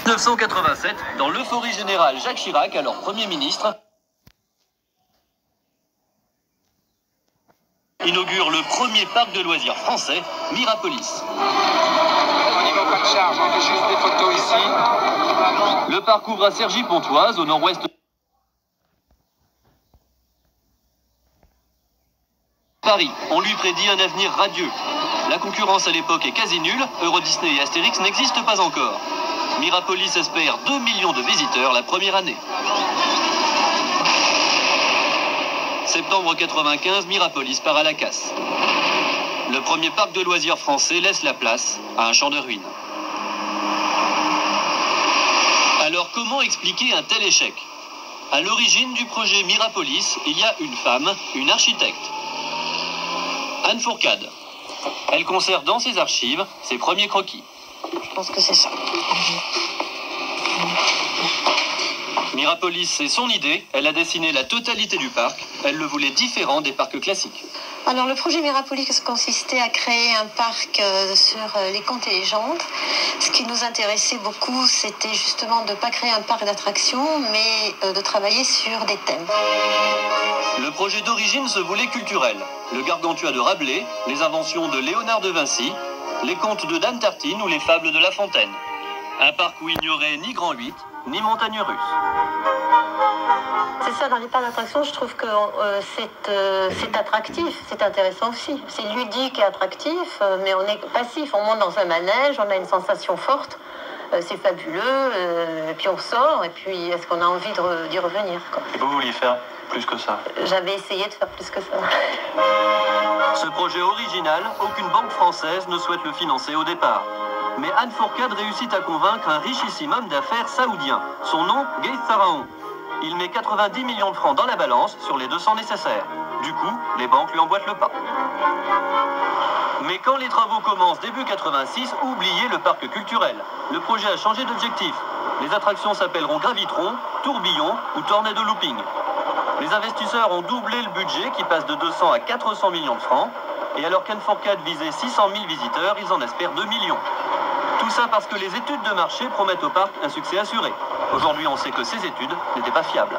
1987, dans l'euphorie générale, Jacques Chirac, alors Premier ministre, inaugure le premier parc de loisirs français, Mirapolis. Au niveau pas de charge, on fait juste des photos ici. Le parc ouvre à Cergy-Pontoise, au nord-ouest de Paris. On lui prédit un avenir radieux. La concurrence à l'époque est quasi nulle, Euro Disney et Astérix n'existent pas encore. Mirapolis espère 2 millions de visiteurs la première année. Septembre 95, Mirapolis part à la casse. Le premier parc de loisirs français laisse la place à un champ de ruines. Alors comment expliquer un tel échec? À l'origine du projet Mirapolis, il y a une femme, une architecte, Anne Fourcade. Elle conserve dans ses archives ses premiers croquis. Je pense que c'est ça. Mirapolis, c'est son idée. Elle a dessiné la totalité du parc. Elle le voulait différent des parcs classiques. Alors le projet Mirapolis consistait à créer un parc sur les contes et légendes. Ce qui nous intéressait beaucoup, c'était justement de ne pas créer un parc d'attractions, mais de travailler sur des thèmes. Le projet d'origine se voulait culturel. Le Gargantua de Rabelais, les inventions de Léonard de Vinci, les contes de Dame Tartine ou les fables de La Fontaine. Un parc où il n'y aurait ni Grand 8, ni montagne russe. C'est ça, dans les parcs d'attractions, je trouve que c'est attractif, c'est intéressant aussi. C'est ludique et attractif, mais on est passif. On monte dans un manège, on a une sensation forte, c'est fabuleux, et puis on sort, et puis est-ce qu'on a envie d'y revenir, quoi. Et vous vouliez faire plus que ça? J'avais essayé de faire plus que ça. Ce projet original, aucune banque française ne souhaite le financer au départ. Mais Anne Fourcade réussit à convaincre un richissime homme d'affaires saoudien. Son nom, Gaith Pharaon. Il met 90 millions de francs dans la balance sur les 200 nécessaires. Du coup, les banques lui emboîtent le pas. Mais quand les travaux commencent début 86, oubliez le parc culturel. Le projet a changé d'objectif. Les attractions s'appelleront Gravitron, Tourbillon ou Tornado Looping. Les investisseurs ont doublé le budget qui passe de 200 à 400 millions de francs. Et alors qu'Anne Fourcade visait 600 000 visiteurs, ils en espèrent 2 millions. Tout ça parce que les études de marché promettent au parc un succès assuré. Aujourd'hui, on sait que ces études n'étaient pas fiables.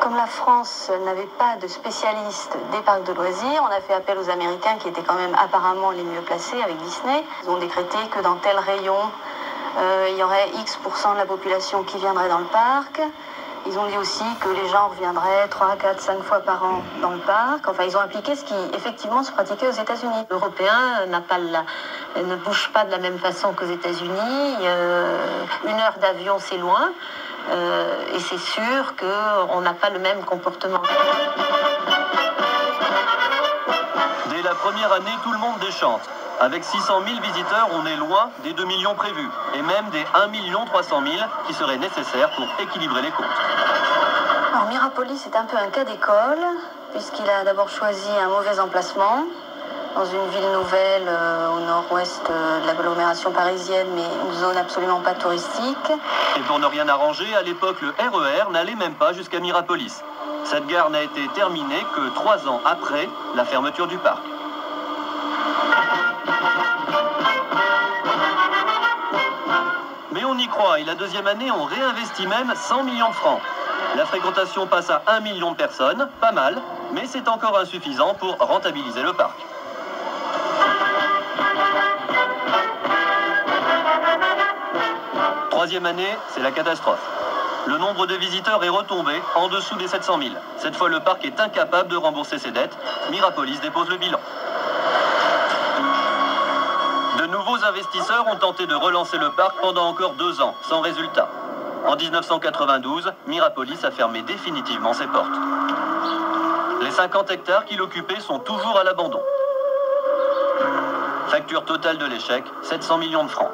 Comme la France n'avait pas de spécialistes des parcs de loisirs, on a fait appel aux Américains qui étaient quand même apparemment les mieux placés avec Disney. Ils ont décrété que dans tel rayon, il y aurait X% de la population qui viendrait dans le parc. Ils ont dit aussi que les gens reviendraient 3, 4, 5 fois par an dans le parc. Enfin, ils ont appliqué ce qui, effectivement, se pratiquait aux États-Unis. L'Européen ne bouge pas de la même façon qu'aux États-Unis. 1 heure d'avion, c'est loin. Et c'est sûr qu'on n'a pas le même comportement. Dès la première année, tout le monde déchante. Avec 600 000 visiteurs, on est loin des 2 millions prévus, et même des 1 300 000 qui seraient nécessaires pour équilibrer les comptes. Alors Mirapolis est un peu un cas d'école, puisqu'il a d'abord choisi un mauvais emplacement, dans une ville nouvelle au nord-ouest de l'agglomération parisienne, mais une zone absolument pas touristique. Et pour ne rien arranger, à l'époque, le RER n'allait même pas jusqu'à Mirapolis. Cette gare n'a été terminée que 3 ans après la fermeture du parc. Mais on y croit, et la deuxième année, on réinvestit même 100 millions de francs. La fréquentation passe à 1 million de personnes, pas mal, mais c'est encore insuffisant pour rentabiliser le parc. Troisième année, c'est la catastrophe. Le nombre de visiteurs est retombé en dessous des 700 000. Cette fois, le parc est incapable de rembourser ses dettes. Mirapolis dépose le bilan. De nouveaux investisseurs ont tenté de relancer le parc pendant encore 2 ans, sans résultat. En 1992, Mirapolis a fermé définitivement ses portes. Les 50 hectares qu'il occupait sont toujours à l'abandon. Facture totale de l'échec, 700 millions de francs.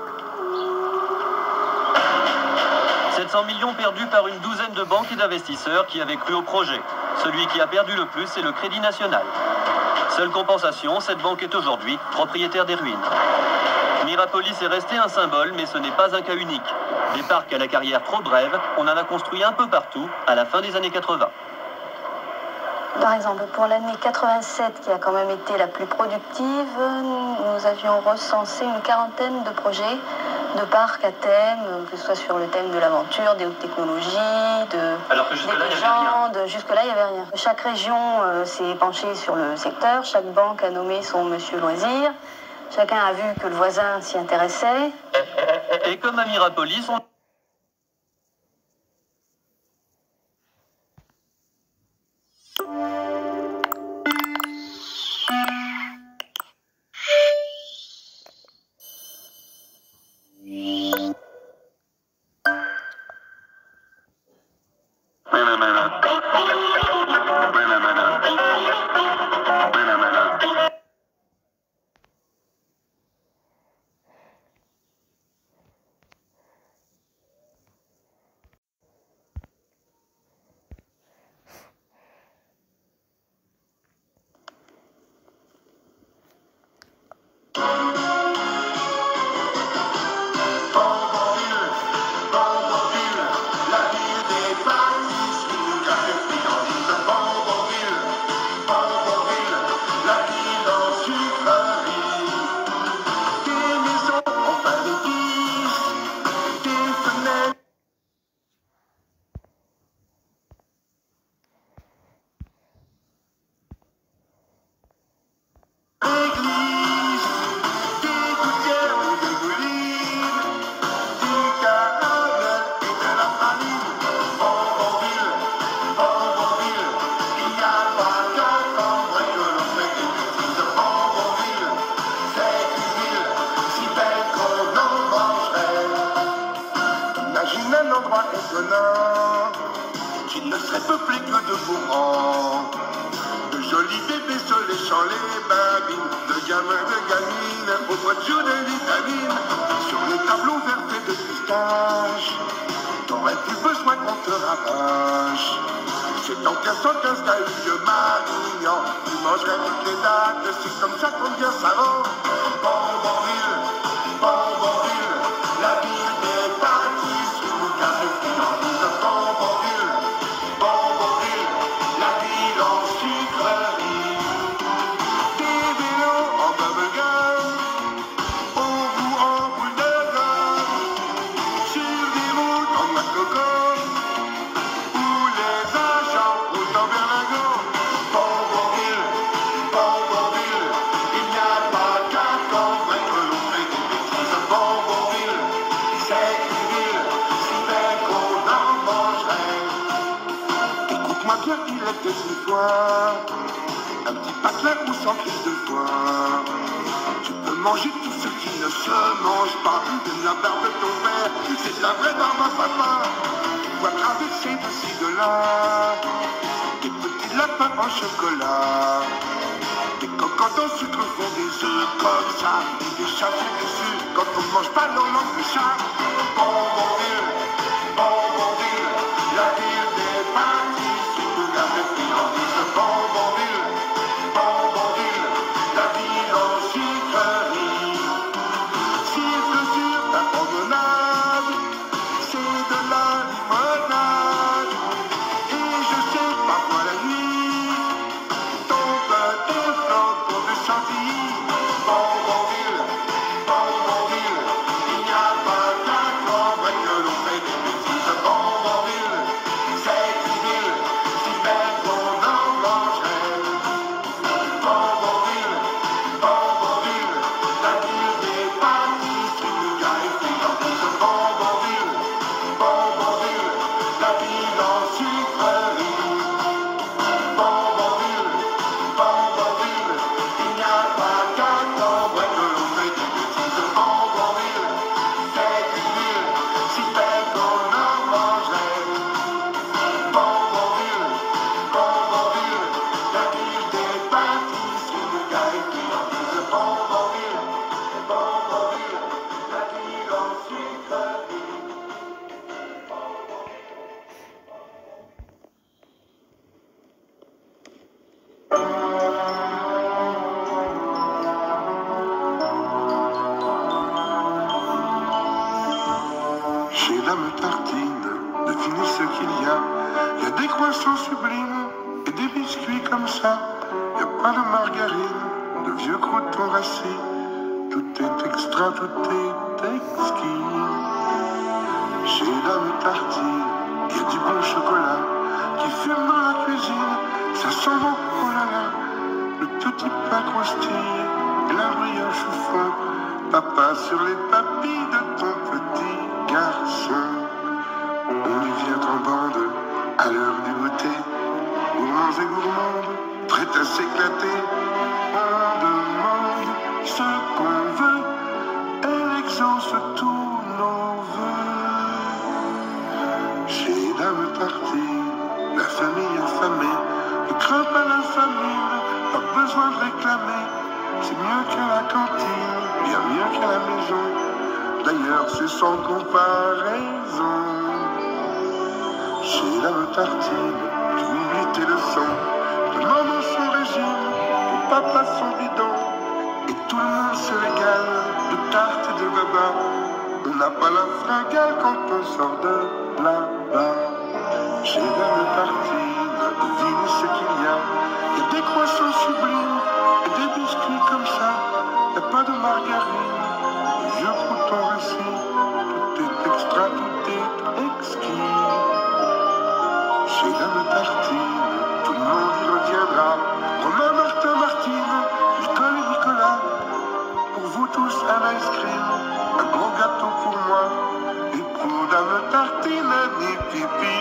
700 millions perdus par une douzaine de banques et d'investisseurs qui avaient cru au projet. Celui qui a perdu le plus, c'est le Crédit National. Seule compensation, cette banque est aujourd'hui propriétaire des ruines. Mirapolis est resté un symbole, mais ce n'est pas un cas unique. Des parcs à la carrière trop brève, on en a construit un peu partout à la fin des années 80. Par exemple, pour l'année 87, qui a quand même été la plus productive, nous avions recensé une quarantaine de projets de parcs à thème, que ce soit sur le thème de l'aventure, des hautes technologies, Alors que jusque-là, des il n'y avait rien. légendes. Jusque-là, il n'y avait rien. Chaque région s'est penchée sur le secteur, chaque banque a nommé son monsieur loisir, chacun a vu que le voisin s'y intéressait. Et comme à Mirapolis, on... Imagine un endroit étonnant qui ne serait peuplé que de mourants, de jolis bébés se léchant les babines, de gamins, de gamines, au bois de jour des vitamines, sur les tableaux verts faits de pistache. T'aurais plus besoin qu'on te rabâche. C'est en 1515 t'as eu vieux Marignan, tu mangerais toutes les dates, c'est comme ça qu'on devient savant. Bonbonville, Bonbonville, la ville des pâtisseries, nous café friandise. Bonbonville, Bonbonville, la ville en sucrerie. Des vélos en bubblegum, au bout en boule de gomme, sur des routes en noix de coco, où les agents roulent en berlingot. Bonbonville, Bonbonville, il n'y a pas qu'à convaincre l'on fait des bêtises. Bonbonville, c'est une ville si belle qu'on en mangerait. Écoute-moi bien, il était une fois un petit patelin ou sans crise de foie. Tu peux manger tout ce qui ne se mange pas. Même la barbe de ton père, c'est de la vraie barbe à papa. Tu dois traverser d'ici de là des petits lapins en chocolat, des cocottes en sucre font des œufs comme ça, et des chats sont déçus quand on ne mange pas leur langue de chat. Bonbonville, Bonbonville, la ville des pâtisseries, tout café friandise. Bonbonville, Bonbonville, la ville en sucrerie. Cirque sur ta promenade, c'est de la limonade. Et je sais, parfois la nuit, tombe des flocons de chantilly. Bonbonville, Bonbonville, il n'y a pas qu'à convaincre que l'on fait des bêtises. Bonbonville, c'est une ville si belle qu'on en mangerait. Bonbonville, Bonbonville, la ville des pâtisseries, nougat et friandises. Bonbonville, Bonbonville, la ville en sucrerie. Bonbonville, Bonbonville, il n'y a pas qu'à convaincre que l'on fait des bêtises. Bonbonville, c'est une ville si belle qu'on en mangerait. Bonbonville, Bonbonville, la ville des pâtisseries, nougat et friandises. Bonbonville, Bonbonville, la ville en sucrerie. Chez Dame Tartine, devinez ce qu'il y a. Il y a des croissants sublimes et des biscuits comme ça. Il n'y a pas de margarine, de vieux croûtons rassis. Tout est extra extra, tout est exquis. Chez Dame Tartine, il y a du bon chocolat qui fume dans la cuisine, ça sent bon, oh là là. Le petit pain croustille et la brioche au fond, papa sur les papilles de ton petit garçon. On y vient en bande à l'heure du goûter, gourmands et gourmandes, prêts à s'éclater. On demande ce qu'on veut, elle exauce tous nos vœux. Chez Dame Tartine, la famille affamée ne craint pas la famine, pas besoin de réclamer. C'est mieux que la cantine, bien mieux qu'à la maison. D'ailleurs, c'est sans comparaison. Chez Dame Tartine, tu oublies tes leçons, ta maman son régime, ton papa son bidon, et tout le monde se régale de tartes et de baba. On n'a pas la fringale quand on sort de là-bas. Chez Dame Tartine, devine ce qu'il y a. Il y a des croissants sublimes et des biscuits comme ça. Il n'y a pas de margarine, le vieux crouton récit. Tout est extra, tout est exquis. Chez Dame Tartine, tout le monde y reviendra. Romain, Martin, Martine, Nicole et Nicolas. Pour vous tous un ice cream, un gros gâteau pour moi. Et pour Dame Tartine, ni pipi.